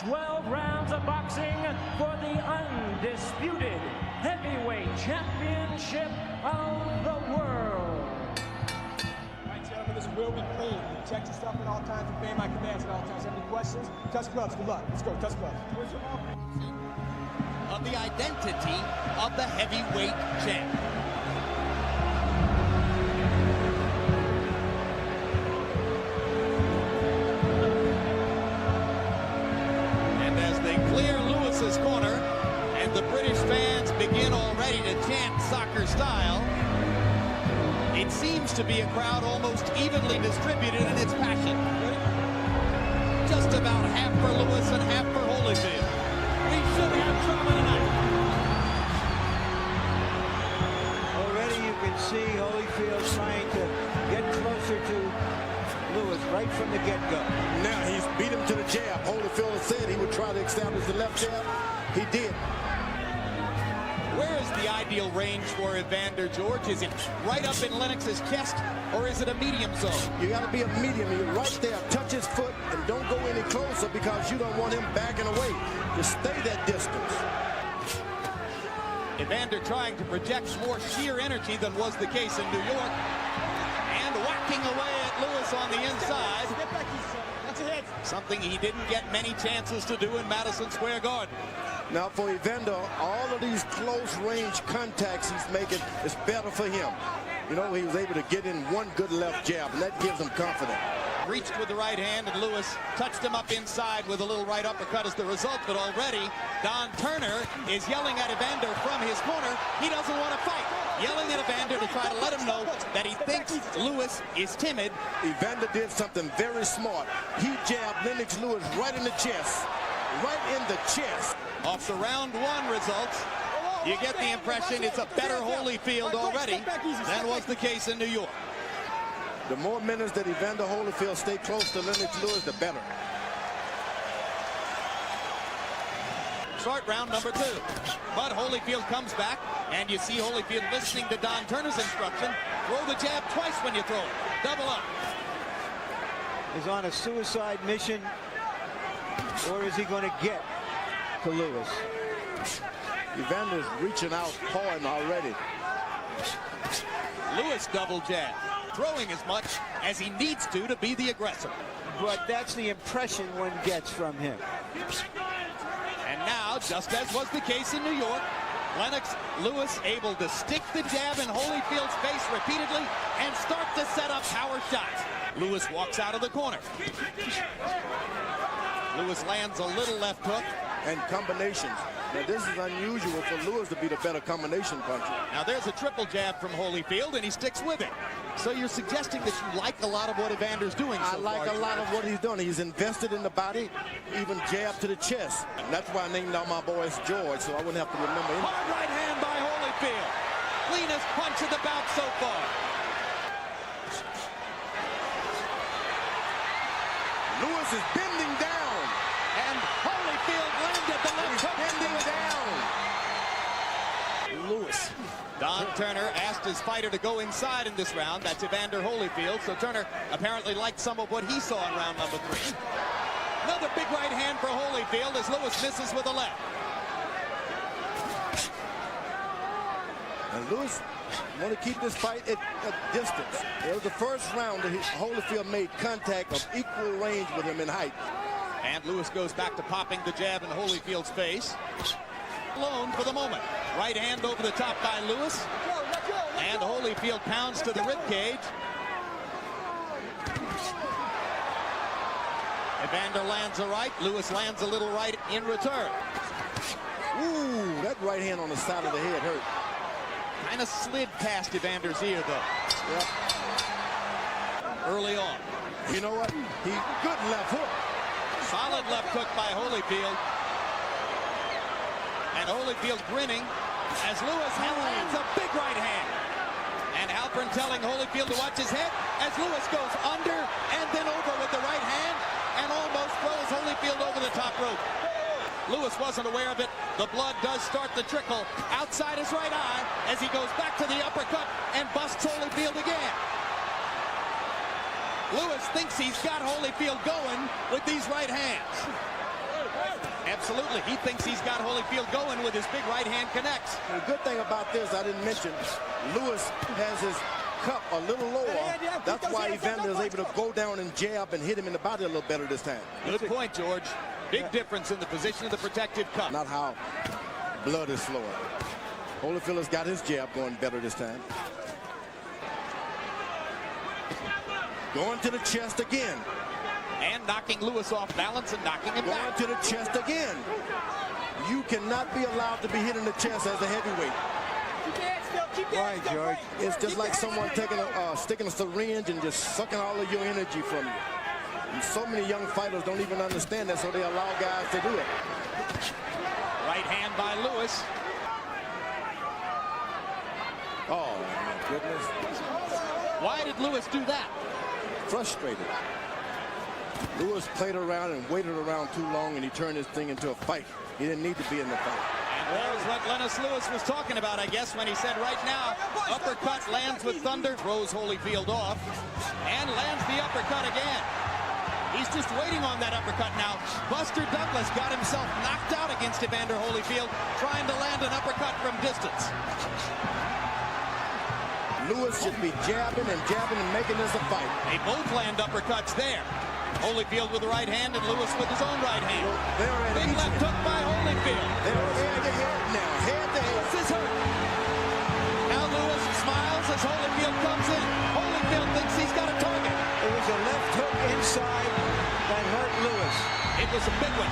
12 rounds of boxing for the undisputed heavyweight championship of the world. All right, gentlemen, this will be clean. Protect yourself at all times. Obey my commands at all times. Have any questions? Touch gloves. Good luck. Let's go. Touch gloves. Of the identity of the heavyweight champ. And as they clear Lewis's corner and the British fans begin already to chant soccer style, it seems to be a crowd almost evenly distributed in its passion. Just about half for Lewis and half for Holyfield. We should have drama tonight. Already you can see Holyfield trying to get closer to Lewis right from the get-go. Now he's beat him to the jab. Holyfield said he would try to establish the left jab. He did. Where is the ideal range for Evander, George? Is it right up in Lennox's chest, or is it a medium zone? You got to be a medium. You're right there. Touch his foot and don't go any closer because you don't want him backing away. Just stay that distance. Evander trying to project more sheer energy than was the case in New York. And whacking away at Lewis on the inside. Something he didn't get many chances to do in Madison Square Garden. Now for Evander, all of these close range contacts he's making is better for him. You know, he was able to get in one good left jab, and that gives him confidence. Reached with the right hand, and Lewis touched him up inside with a little right uppercut as the result. But already, Don Turner is yelling at Evander from his corner. He doesn't want to fight. Yelling at Evander to try to let him know that he thinks Lewis is timid. Evander did something very smart. He jabbed Lennox Lewis right in the chest. Right in the chest. Off the round one results, you get the impression it's a better Holyfield already than was the case in New York. The more minutes that Evander Holyfield stay close to Lennox Lewis, the better. Start round number two. But Holyfield comes back, and you see Holyfield listening to Don Turner's instruction. Throw the jab twice when you throw it. Double up. Is on a suicide mission, or is he going to get to Lewis? Evander's reaching out, pawing already. Lewis double jab, throwing as much as he needs to be the aggressor. But that's the impression one gets from him. And now, just as was the case in New York, Lennox Lewis able to stick the jab in Holyfield's face repeatedly and start to set up power shots. Lewis walks out of the corner. Lewis lands a little left hook. And combinations. Now this is unusual for Lewis to be the better combination puncher. Now there's a triple jab from Holyfield, and he sticks with it. So you're suggesting that you like a lot of what Evander's doing so far? I like a lot of what he's done. He's invested in the body, even jab to the chest. And that's why I named all my boys George, so I wouldn't have to remember him. Hard right hand by Holyfield. Cleanest punch of the bout so far. Lewis is bending down. And Holyfield landed the left hook. Bending down. Lewis. Don Turner asked his fighter to go inside in this round. That's Evander Holyfield. So Turner apparently liked some of what he saw in round number three. Another big right hand for Holyfield as Lewis misses with a left. And Lewis want to keep this fight at a distance. It was the first round that Holyfield made contact of equal range with him in height. And Lewis goes back to popping the jab in Holyfield's face. Alone for the moment. Right hand over the top by Lewis. And Holyfield pounds to the ribcage. Evander lands a right. Lewis lands a little right in return. Ooh, that right hand on the side of the head hurt. Kind of slid past Evander's ear, though. Yep. Early on. You know what? Good left hook. Solid left hook by Holyfield. And Holyfield grinning as Lewis lands a big right hand. And Halpern telling Holyfield to watch his head as Lewis goes under and then over with the right hand and almost throws Holyfield over the top rope. Lewis wasn't aware of it. The blood does start to trickle outside his right eye as he goes back to the uppercut and busts Holyfield again. Lewis thinks he's got Holyfield going with these right hands. Absolutely. He thinks he's got Holyfield going with his big right hand connects. The good thing about this, I didn't mention, Lewis has his cup a little lower. That's why Evander is able to go down and jab and hit him in the body a little better this time. Good point, George. Big difference in the position of the protective cup. Not how blood is flowing. Holyfield has got his jab going better this time. Going to the chest again. And knocking Lewis off balance and knocking him back. Going to the chest again. You cannot be allowed to be hit in the chest as a heavyweight. Why, George? It's just like someone taking sticking a syringe and just sucking all of your energy from you. And so many young fighters don't even understand that, so they allow guys to do it. Right hand by Lewis. Oh, my goodness. Why did Lewis do that? Frustrated. Lewis played around and waited around too long, and he turned this thing into a fight. He didn't need to be in the fight. And there's what Lennox Lewis was talking about, I guess, when he said right now, uppercut lands with thunder, throws Holyfield off, and lands the uppercut again. He's just waiting on that uppercut now. Buster Douglas got himself knocked out against Evander Holyfield, trying to land an uppercut from distance. Lewis should be jabbing and making this a fight. They both land uppercuts there. Holyfield with the right hand and Lewis with his own right hand. Big left hook by Holyfield. They're head to head now. Head to head. Lewis is hurt. Now Lewis smiles as Holyfield comes in. Holyfield thinks he's got a target. It was a left hook inside that hurt Lewis. It was a big one.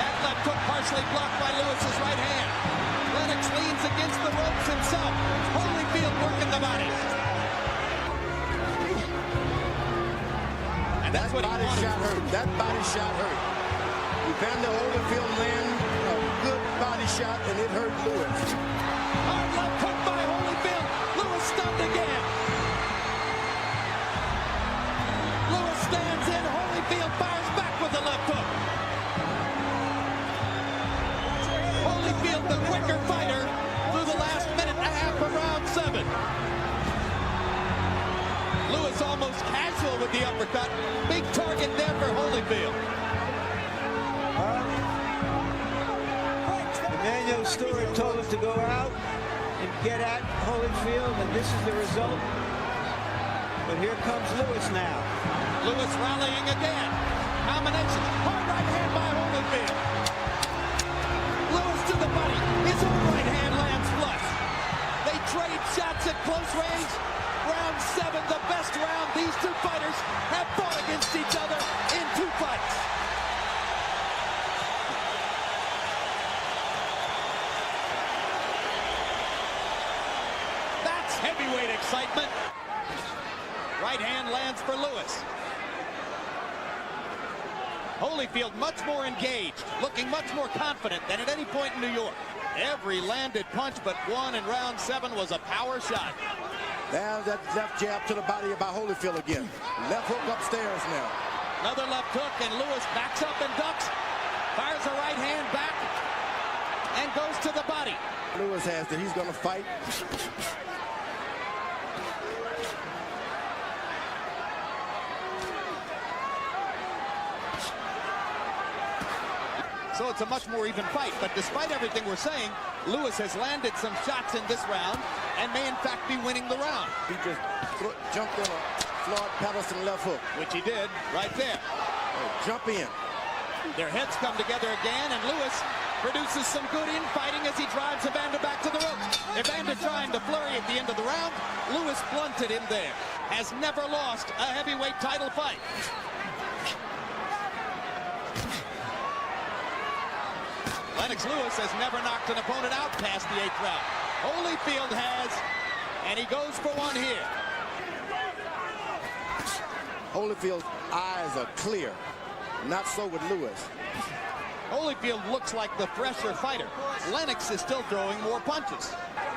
That left hook partially blocked by Lewis's right hand. Lennox leans against the ropes himself. Holyfield working the body. And that's what body shot hurt. That body shot hurt. Evander Holyfield landed a good body shot, and it hurt Lewis. Hard left hook by Holyfield. Lewis stunned again. Lewis stands in. Holyfield fires back with the left hook. Holyfield, the quicker fighter, through the last minute and a half of round 7. Lewis almost casual with the uppercut. Big target there for Holyfield. Emmanuel Stewart told him to go out and get at Holyfield, and this is the result. But here comes Lewis now. Lewis rallying again. Combination. Hard right hand by Holyfield. Lewis to the body. His own right hand lands flush. They trade shots at close range. Round 7, the best round. These two fighters have fought against each other in 2 fights. That's heavyweight excitement. Right hand lands for Lewis. Holyfield much more engaged, looking much more confident than at any point in New York. Every landed punch but one in round 7 was a power shot. Now that left jab to the body by Holyfield again. Left hook upstairs now. Another left hook, and Lewis backs up and ducks. Fires a right hand back and goes to the body. Lewis has that he's going to fight. So it's a much more even fight. But despite everything we're saying, Lewis has landed some shots in this round and may in fact be winning the round. He just jumped on a Floyd Patterson left hook. Which he did right there. Jump in. Their heads come together again, and Lewis produces some good infighting as he drives Evander back to the ropes. Evander trying to flurry at the end of the round. Lewis blunted him there. Has never lost a heavyweight title fight. Lennox Lewis has never knocked an opponent out past the 8th round. Holyfield has, and he goes for one here. Holyfield's eyes are clear. Not so with Lewis. Holyfield looks like the fresher fighter. Lennox is still throwing more punches.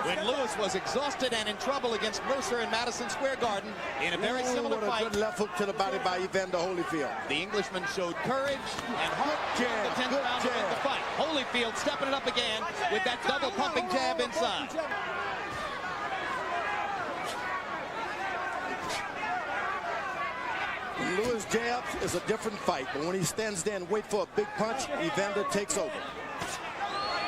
When Lewis was exhausted and in trouble against Mercer in Madison Square Garden in a very similar what a fight, good left hook to the body by Evander Holyfield. the Englishman showed courage and heart in the 10th round to win the fight. Holyfield stepping it up again with that double pumping jab inside. When Lewis jabs, it's a different fight. But when he stands there and waits for a big punch, Evander takes over.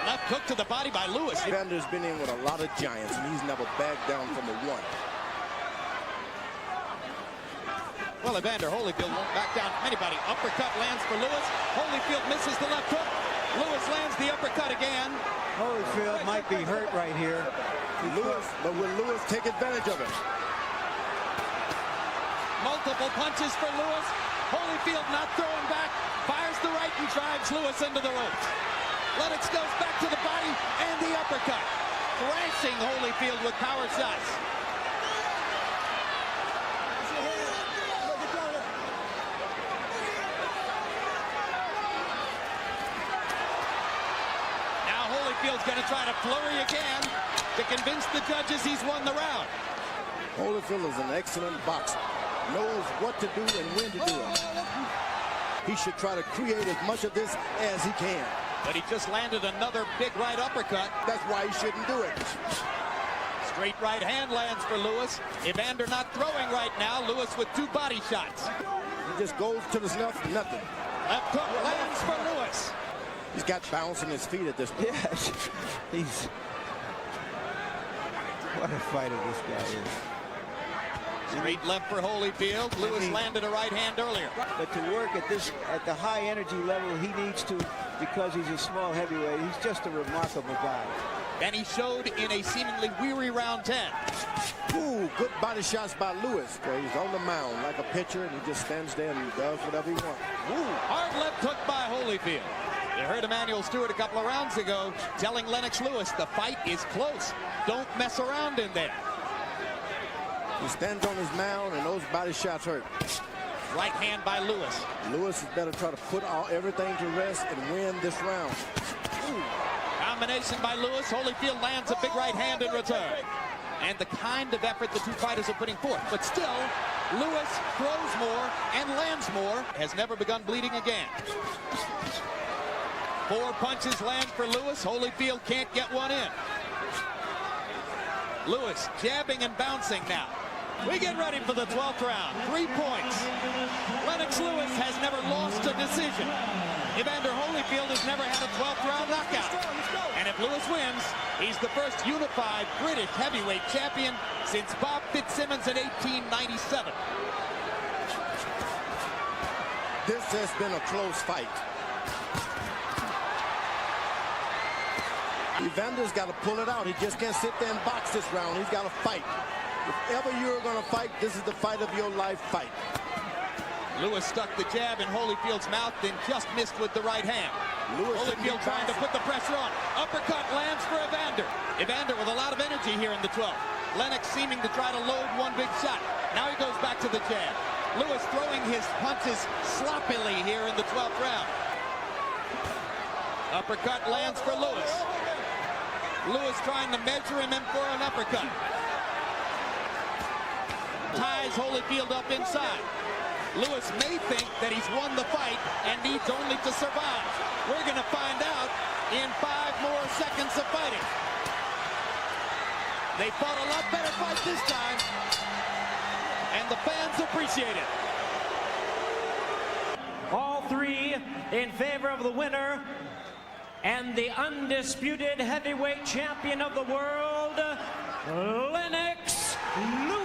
Left hook to the body by Lewis. Evander's been in with a lot of giants, and he's never backed down from a one. Well, Evander Holyfield won't back down from anybody. Uppercut lands for Lewis. Holyfield misses the left hook. Lewis lands the uppercut again. Holyfield might be hurt right here. But will Lewis take advantage of it? Multiple punches for Lewis. Holyfield not throwing back. Fires the right and drives Lewis into the ropes. Lennox goes back to the body and the uppercut. Thrashing Holyfield with power shots. Holyfield's going to try to flurry again to convince the judges he's won the round. Holyfield is an excellent boxer. Knows what to do and when to do it. He should try to create as much of this as he can. But he just landed another big right uppercut. That's why he shouldn't do it. Straight right hand lands for Lewis. Evander not throwing right now. Lewis with 2 body shots. He just goes to the left, nothing. Left hook lands for Lewis. He's got balance in his feet at this point. Yes, he's... What a fighter this guy is. Straight left for Holyfield. Lewis landed a right hand earlier. But to work at the high energy level he needs to, because he's a small heavyweight, he's just a remarkable guy. And he showed in a seemingly weary round 10. Ooh, good body shots by Lewis. He's on the mound like a pitcher, and he just stands there and does whatever he wants. Ooh, hard left hook by Holyfield. You heard Emmanuel Stewart a couple of rounds ago telling Lennox Lewis the fight is close. Don't mess around in there. He stands on his mound, and those body shots hurt. Right hand by Lewis. Lewis is better try to put everything to rest and win this round. Ooh. Combination by Lewis. Holyfield lands a big right hand in return. And the kind of effort the two fighters are putting forth. But still, Lewis throws more and lands more. Has never begun bleeding again. 4 punches land for Lewis. Holyfield can't get one in. Lewis jabbing and bouncing now. We get ready for the 12th round. 3 points. Lennox Lewis has never lost a decision. Evander Holyfield has never had a 12th round knockout. And if Lewis wins, he's the first unified British heavyweight champion since Bob Fitzsimmons in 1897. This has been a close fight. Evander's got to pull it out. He just can't sit there and box this round. He's got to fight. If ever you're going to fight, this is the fight of your life fight. Lewis stuck the jab in Holyfield's mouth, then just missed with the right hand. Holyfield trying to put the pressure on. Uppercut lands for Evander. Evander with a lot of energy here in the 12th. Lennox seeming to try to load one big shot. Now he goes back to the jab. Lewis throwing his punches sloppily here in the 12th round. Uppercut lands for Lewis. Lewis trying to measure him in for an uppercut. Ties Holyfield up inside. Lewis may think that he's won the fight and needs only to survive. We're going to find out in 5 more seconds of fighting. They fought a lot better fight this time, and the fans appreciate it. All 3 in favor of the winner and the undisputed heavyweight champion of the world, Lennox Lewis.